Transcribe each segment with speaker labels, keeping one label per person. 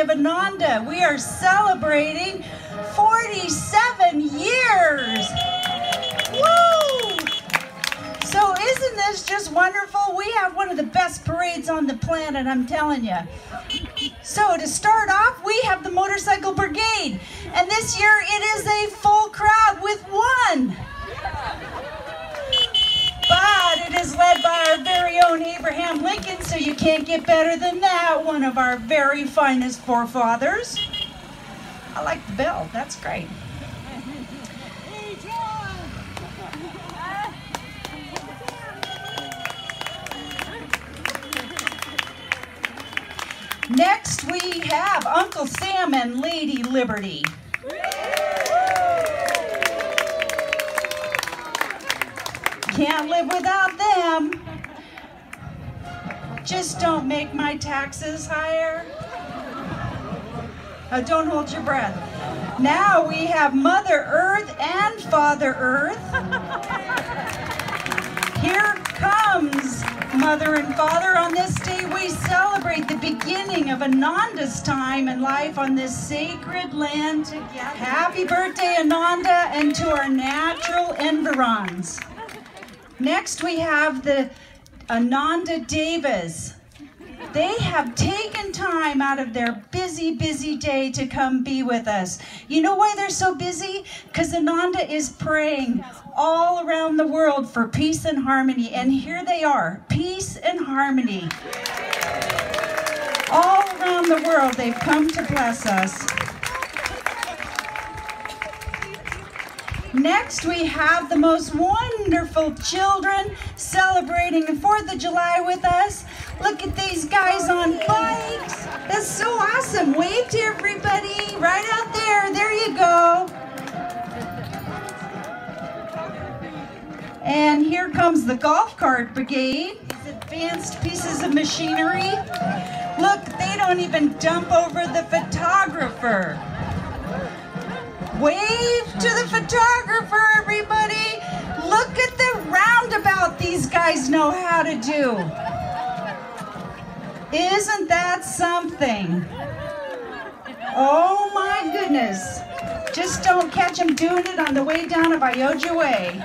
Speaker 1: of Ananda. We are celebrating 47 years. Woo! So isn't this just wonderful? We have one of the best parades on the planet, I'm telling you. So to start off, we have the Motorcycle Brigade. And this year it is a full crowd with one. But it is led by our very own Abraham Lincoln, so you can't get better than that. One of our very finest forefathers. I like the bell, that's great. Next we have Uncle Sam and Lady Liberty. Can't live without them. Just don't make my taxes higher. Don't hold your breath. Now we have Mother Earth and Father Earth. Here comes Mother and Father. On this day we celebrate the beginning of Ananda's time and life on this sacred land together. Happy birthday, Ananda, and to our natural environs. Next we have the Ananda Devas. They have taken time out of their busy, busy day to come be with us. You know why they're so busy? Because Ananda is praying all around the world for peace and harmony. And here they are, peace and harmony. All around the world, they've come to bless us. Next, we have the most wonderful children celebrating the 4th of July with us. Look at these guys on bikes. That's so awesome. Wave to everybody right out there. There you go. And here comes the golf cart brigade. These advanced pieces of machinery. Look, they don't even dump over the photographer. Wave to the photographer, everybody. Look at the roundabout these guys know how to do. Isn't that something? Oh my goodness. Just don't catch them doing it on the way down of Ioja Way.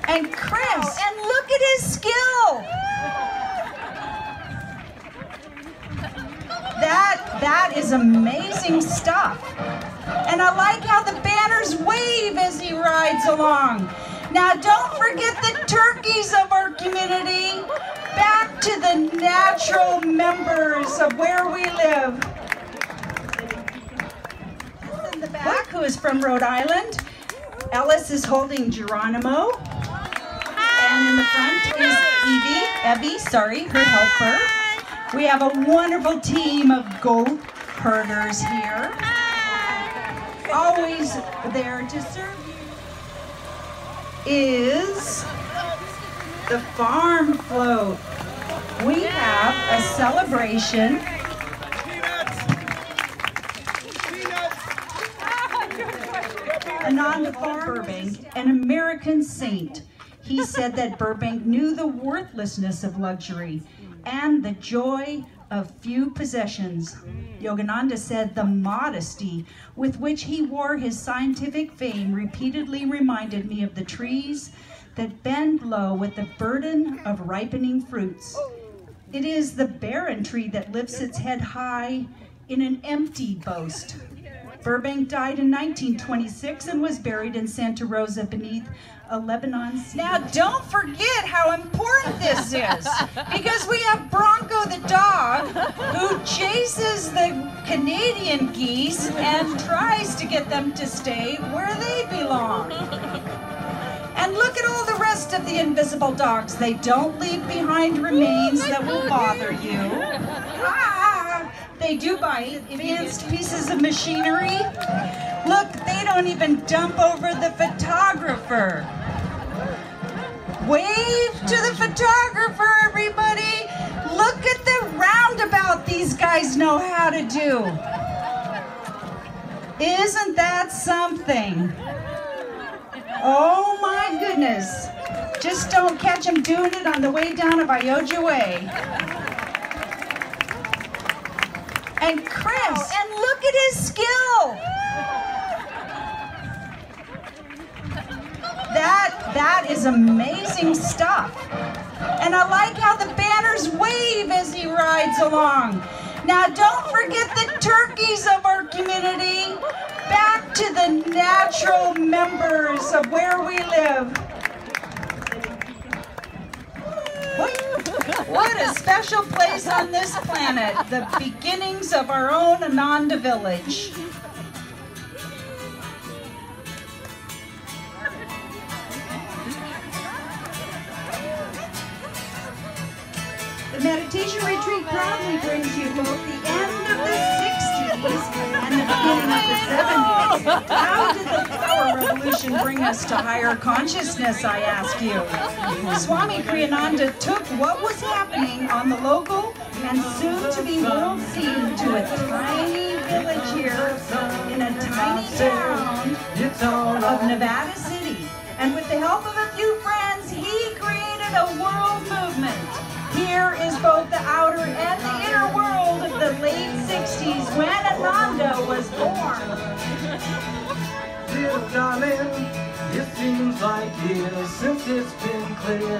Speaker 1: And Chris, and look at his skill. That is amazing stuff. And I like how the banners wave as he rides along. Now don't forget the turkeys of our community. Back to the natural members of where we live. In the back, who is from Rhode Island. Ellis is holding Geronimo. And in the front is Evie, her helper. We have a wonderful team of goat herders here. Always there to serve you is the farm float. We have a celebration. Ananda Burbank, an American saint. He said that Burbank knew the worthlessness of luxury and the joy of few possessions. Yogananda said the modesty with which he wore his scientific fame repeatedly reminded me of the trees that bend low with the burden of ripening fruits. It is the barren tree that lifts its head high in an empty boast. Burbank died in 1926 and was buried in Santa Rosa beneath a Lebanon sea. Now don't forget how important this is, because we have Bronco the dog who chases the Canadian geese and tries to get them to stay where they belong. And look at all the rest of the invisible dogs. They don't leave behind remains that will bother you. They do bite. Advanced pieces of machinery. Look, they don't even dump over the photographer. Wave to the photographer, everybody. Look at the roundabout these guys know how to do. Isn't that something? Oh my goodness. Just don't catch them doing it on the way down of Ioja Way. And Chris, and look at his skill. That is amazing stuff. And I like how the banners wave as he rides along. Now don't forget the turkeys of our community. Back to the natural members of where we live. What a special place on this planet, the beginnings of our own Ananda village. The meditation retreat proudly brings you both the end of the 60s and the beginning of the 70s. How did the flower revolution bring us to higher consciousness, I ask you? Swami Kriyananda took what was happening on the local and soon-to-be world scene to a tiny village here in a tiny town of Nevada City. And with the help of a few friends, he created a world movement. Here is both the outer and the inner world of the late 60s when Ananda was born.
Speaker 2: Little darling, it seems like years since it's been clear.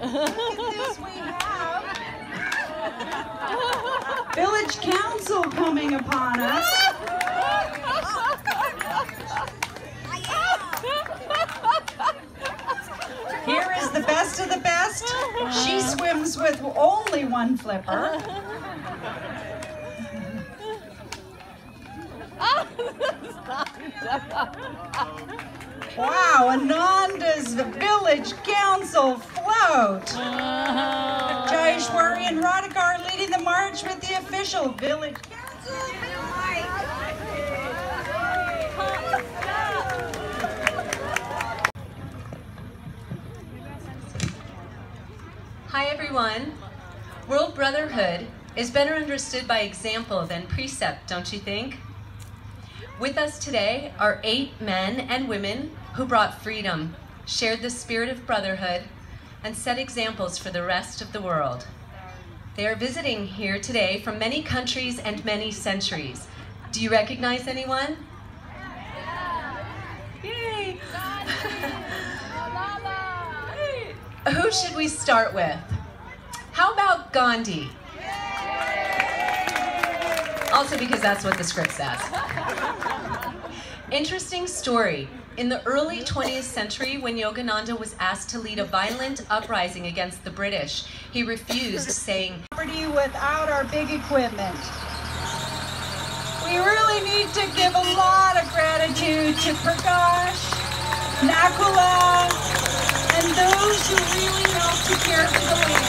Speaker 1: Look at this, we have Village Council coming upon us. Here is the best of the best. She swims with only one flipper. Wow, Ananda's Village Council float. Jayeshwari and Radhika are leading the march with the official Village Council.
Speaker 3: Hi everyone. World Brotherhood is better understood by example than precept, don't you think? With us today are 8 men and women who brought freedom, shared the spirit of brotherhood, and set examples for the rest of the world. They are visiting here today from many countries and many centuries. Do you recognize anyone? Yay! Who should we start with? How about Gandhi? Also because that's what the script says. Interesting story. In the early 20th century, when Yogananda was asked to lead a violent uprising against the British, he refused, saying,
Speaker 1: "Property without our big equipment." We really need to give a lot of gratitude to Prakash, Nakula, and those who really helped to care for the land.